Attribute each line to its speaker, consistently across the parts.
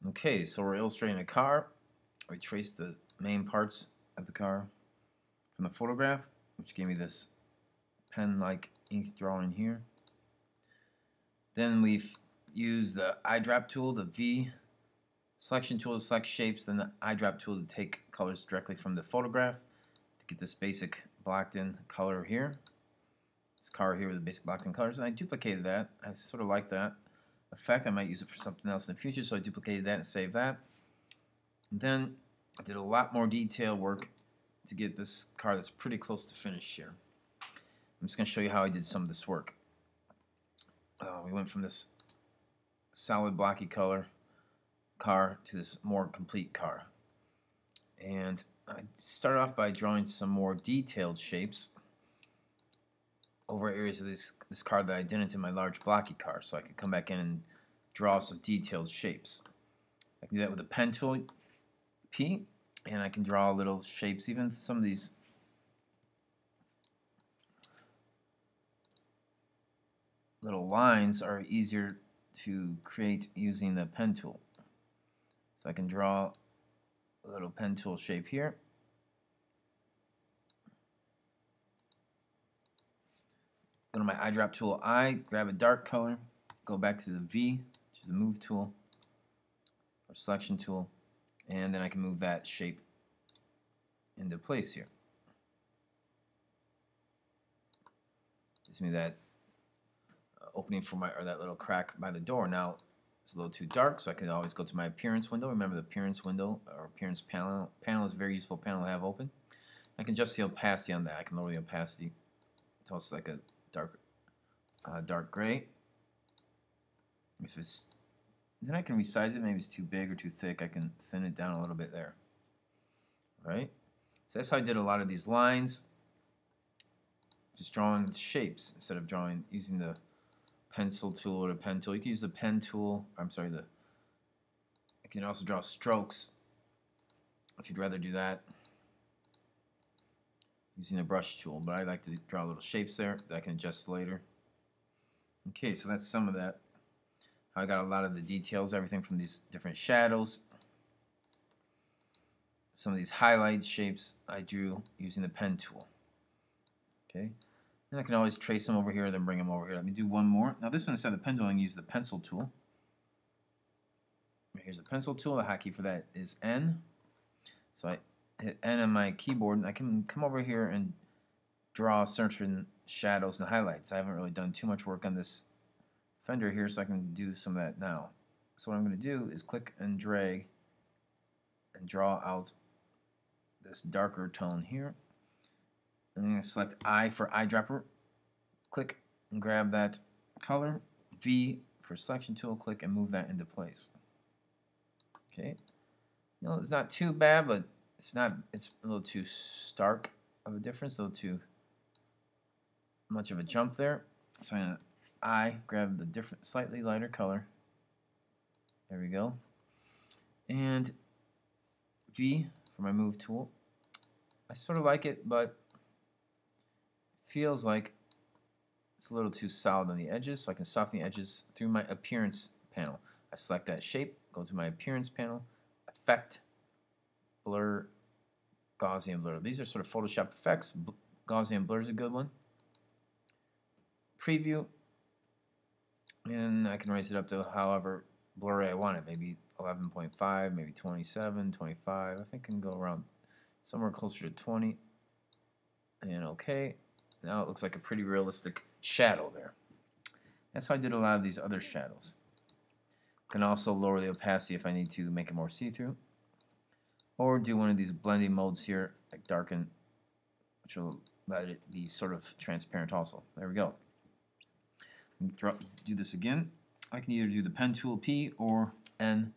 Speaker 1: Okay, so we're illustrating a car. We traced the main parts of the car from the photograph, which gave me this pen-like ink drawing here. Then we've used the eyedrop tool, the V selection tool to select shapes, then the eyedrop tool to take colors directly from the photograph to get this basic blocked-in color here. This car here with the basic blocked-in colors, and I duplicated that. I sort of like that effect. I might use it for something else in the future, so I duplicated that and saved that. And then I did a lot more detail work to get this car that's pretty close to finish here. I'm just going to show you how I did some of this work. We went from this solid blocky color car to this more complete car. And I started off by drawing some more detailed shapes over areas of this car that I didn't in my large blocky car, so I could come back in and draw some detailed shapes. I can do that with a pen tool, P, and I can draw little shapes. Even some of these little lines are easier to create using the pen tool. So I can draw a little pen tool shape here. Go to my eyedrop tool I, grab a dark color, go back to the V, which is the move tool, or selection tool, and then I can move that shape into place here. Gives me that opening for my, or that little crack by the door. Now it's a little too dark, so I can always go to my appearance window. Remember, the appearance window or appearance panel is a very useful panel to have open. I can adjust the opacity on that. I can lower the opacity until it's like a dark gray. If it's, then I can resize it. Maybe it's too big or too thick. I can thin it down a little bit there. All right. So that's how I did a lot of these lines. Just drawing shapes instead of using the pencil tool or the pen tool. You can use the pen tool. I'm sorry, you can also draw strokes if you'd rather do that using the brush tool, but I like to draw little shapes there that I can adjust later. Okay, so that's some of that. I got a lot of the details, everything from these different shadows. Some of these highlight shapes I drew using the pen tool. Okay, and I can always trace them over here, then bring them over here. Let me do one more. Now this one, instead of the pen tool, I can use the pencil tool. Here's the pencil tool. The hotkey for that is N. So I hit N on my keyboard, and I can come over here and draw certain shadows and highlights. I haven't really done too much work on this fender here, so I can do some of that now. So what I'm going to do is click and drag and draw out this darker tone here. And I'm going to select I for eyedropper, click and grab that color, V for selection tool, click and move that into place. Okay, you know, it's not too bad, but it's a little too stark of a difference, a little too much of a jump there. So I'm going to grab the different, slightly lighter color. There we go. And V for my move tool. I sort of like it, but feels like it's a little too solid on the edges, so I can soften the edges through my appearance panel. I select that shape, go to my appearance panel, effect, blur, Gaussian blur. These are sort of Photoshop effects. Gaussian blur is a good one. Preview, and I can raise it up to however blurry I want it. Maybe 11.5, maybe 27, 25. I think I can go around somewhere closer to 20. And okay. Now it looks like a pretty realistic shadow there. That's how I did a lot of these other shadows. Can also lower the opacity if I need to make it more see-through. Or do one of these blending modes here, like darken, which will let it be sort of transparent also. There we go. Do this again. I can either do the pen tool P or N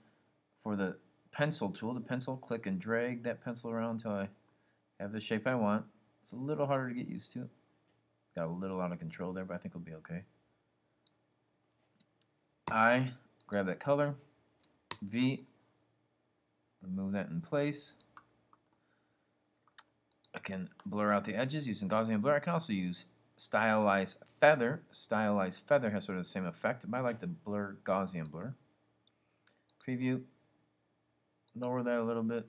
Speaker 1: for the pencil tool. The pencil, click and drag that pencil around until I have the shape I want. It's a little harder to get used to. Got a little out of control there, but I think it'll be okay. I grab that color, V, move that in place. I can blur out the edges using Gaussian blur. I can also use Stylize Feather. Stylize Feather has sort of the same effect, but I like the blur Gaussian blur. Preview, lower that a little bit.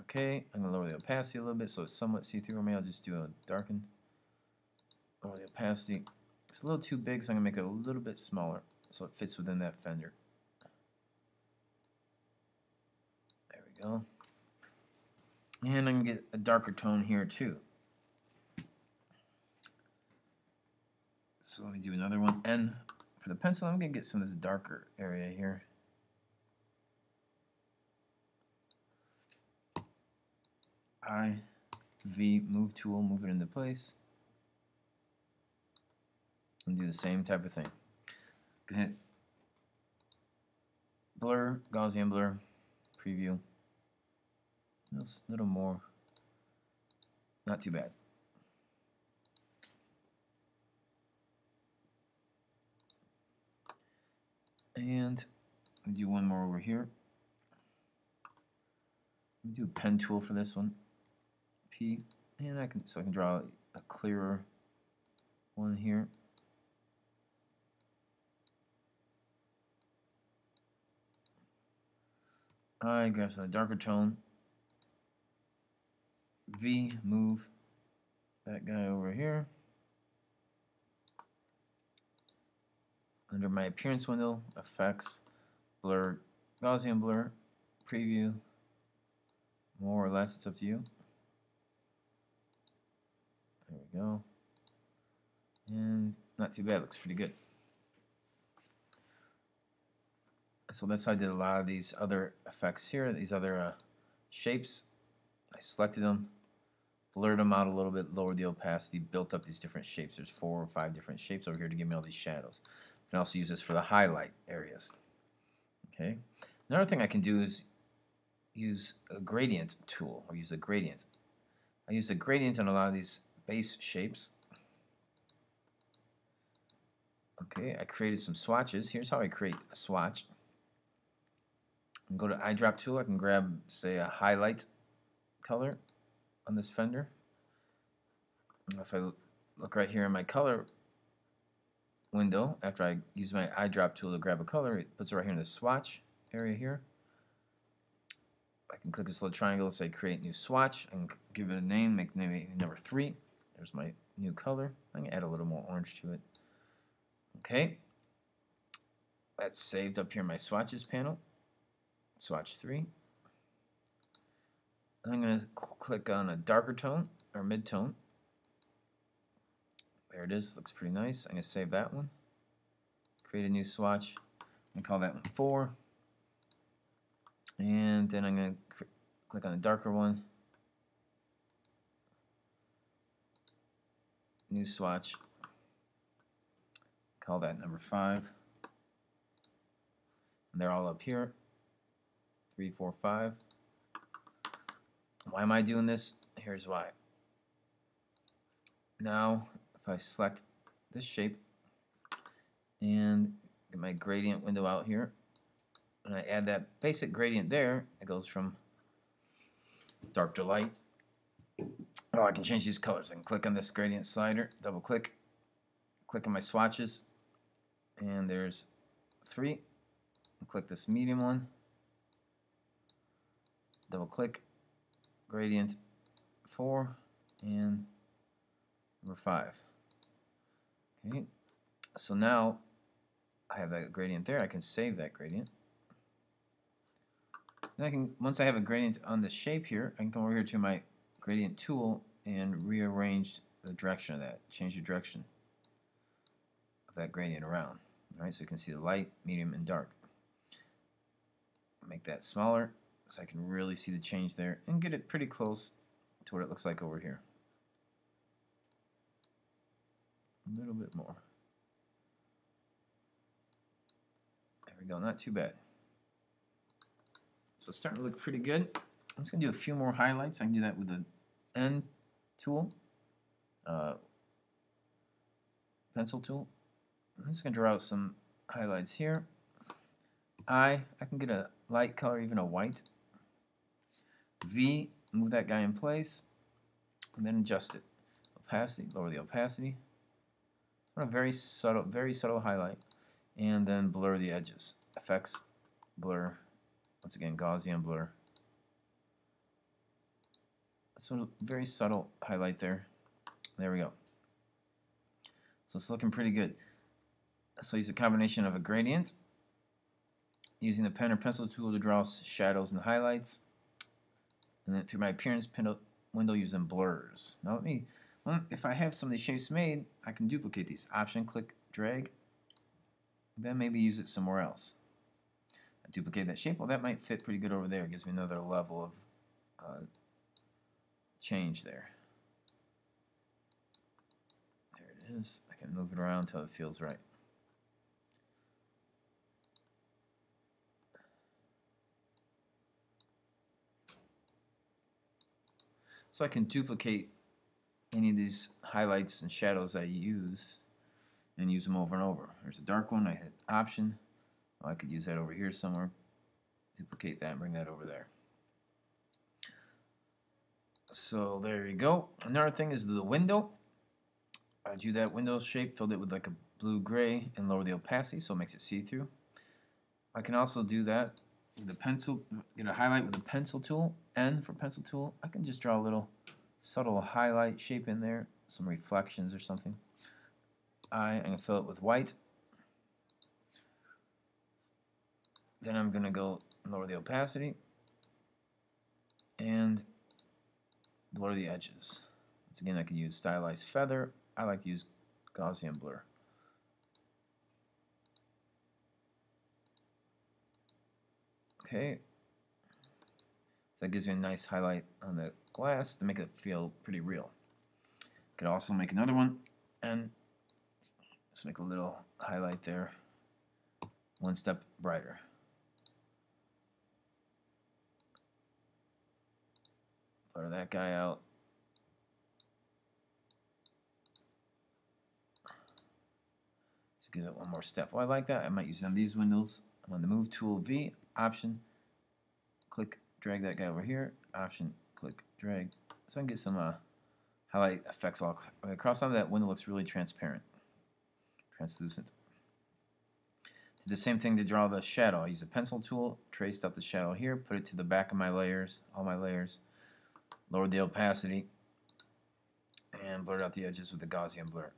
Speaker 1: Okay, I'm going to lower the opacity a little bit so it's somewhat see-through. Maybe I'll just do a darken. Lower the opacity. It's a little too big, so I'm going to make it a little bit smaller so it fits within that fender. There we go. And I'm going to get a darker tone here too. So let me do another one. And for the pencil, I'm going to get some of this darker area here. I, V, move tool, move it into place. And do the same type of thing. Go ahead. Blur, Gaussian blur, preview. A little more. Not too bad. And I'll do one more over here. Let me do a pen tool for this one. P, and I can draw a clearer one here. I grab some darker tone. V, move that guy over here. Under my appearance window, effects, blur, Gaussian blur, preview. More or less, it's up to you. There we go. And not too bad, looks pretty good. So that's how I did a lot of these other effects here, these other shapes. I selected them, blurred them out a little bit, lowered the opacity, built up these different shapes. There's 4 or 5 different shapes over here to give me all these shadows. I can also use this for the highlight areas. Okay. Another thing I can do is use a gradient tool, or use a gradient. I use a gradient on a lot of these base shapes. Okay, I created some swatches. Here's how I create a swatch. I can go to eyedrop tool. I can grab, say, a highlight color on this fender. And if I look right here in my color window, after I use my eyedrop tool to grab a color, it puts it right here in the swatch area here. I can click this little triangle, say create new swatch, and give it a name, make the name number 3. There's my new color. I'm going to add a little more orange to it. Okay. That's saved up here in my swatches panel. Swatch 3. I'm going to click on a darker tone, or mid-tone. There it is, looks pretty nice. I'm going to save that one. Create a new swatch. I'm going to call that one 4. And then I'm going to click on a darker one. New swatch. Call that number 5. And they're all up here. 3, 4, 5. Why am I doing this? Here's why. Now, if I select this shape and get my gradient window out here, and I add that basic gradient there, it goes from dark to light. Oh, I can change these colors. I can click on this gradient slider, double click, click on my swatches, and there's 3. Click this medium one, double click, gradient 4, and number 5. Okay, so now I have that gradient there. I can save that gradient. And I can, once I have a gradient on the shape here, I can come over here to my gradient tool and rearrange the direction of that, change the direction of that gradient around. All right, so you can see the light, medium, and dark. Make that smaller so I can really see the change there and get it pretty close to what it looks like over here. A little bit more. There we go, not too bad. So it's starting to look pretty good. I'm just going to do a few more highlights. I can do that with the N tool, pencil tool. I'm just going to draw out some highlights here. I can get a light color, even a white. V, move that guy in place, and then adjust it. Opacity, lower the opacity. A very subtle highlight, and then blur the edges. Effects, blur. Once again, Gaussian blur. So very subtle highlight there. There we go. So it's looking pretty good. So use a combination of a gradient, using the pen or pencil tool to draw shadows and highlights, and then through my appearance window using blurs. Now if I have some of these shapes made, I can duplicate these. Option, click, drag, then maybe use it somewhere else. I duplicate that shape. Well, that might fit pretty good over there. It gives me another level of change there. There it is. I can move it around until it feels right. So I can duplicate any of these highlights and shadows I use and use them over and over. There's a dark one. I hit Option. Well, I could use that over here somewhere. Duplicate that and bring that over there. So there you go. Another thing is the window. I drew that window shape, filled it with like a blue-gray, and lower the opacity so it makes it see-through. I can also do that with a pencil, get a highlight with the pencil tool, N for pencil tool. I can just draw a little subtle highlight shape in there, some reflections or something. I'm going to fill it with white. Then I'm going to go lower the opacity and blur the edges. Once again, I can use stylized feather. I like to use Gaussian blur. Okay, so that gives you a nice highlight on the glass to make it feel pretty real. Could also make another one and just make a little highlight there, one step brighter. Blur that guy out. Just give it one more step. Well, I like that. I might use it on these windows. I'm on the Move tool, V, Option, click, drag that guy over here, Option, click, drag. So I can get some highlight effects all across. On that window looks really transparent, translucent. Did the same thing to draw the shadow. I use the pencil tool, traced up the shadow here, put it to the back of my layers, all my layers, lowered the opacity, and blurred out the edges with the Gaussian blur.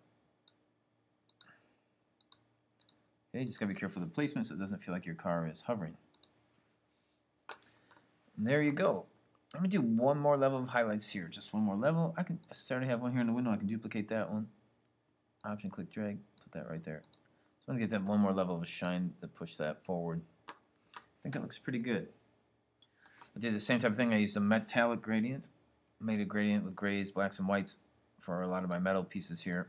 Speaker 1: Okay, just gotta be careful of the placement so it doesn't feel like your car is hovering. And there you go. I'm gonna do one more level of highlights here, just one more level. I already have one here in the window. I can duplicate that one. Option, click, drag, put that right there. So I'm gonna get that one more level of a shine to push that forward. I think that looks pretty good. I did the same type of thing. I used a metallic gradient, made a gradient with grays, blacks, and whites for a lot of my metal pieces here.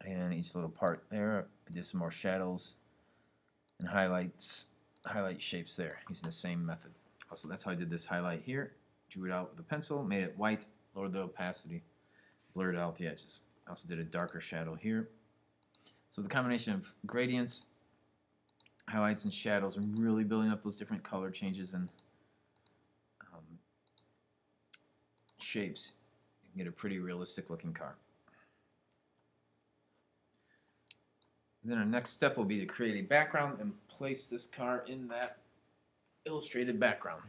Speaker 1: And each little part there, I did some more shadows and highlight shapes there using the same method. Also, that's how I did this highlight here. Drew it out with a pencil, made it white, lowered the opacity, blurred out the edges. I also did a darker shadow here. So the combination of gradients, highlights, and shadows are really building up those different color changes and shapes. You can get a pretty realistic looking car. Then our next step will be to create a background and place this car in that illustrated background.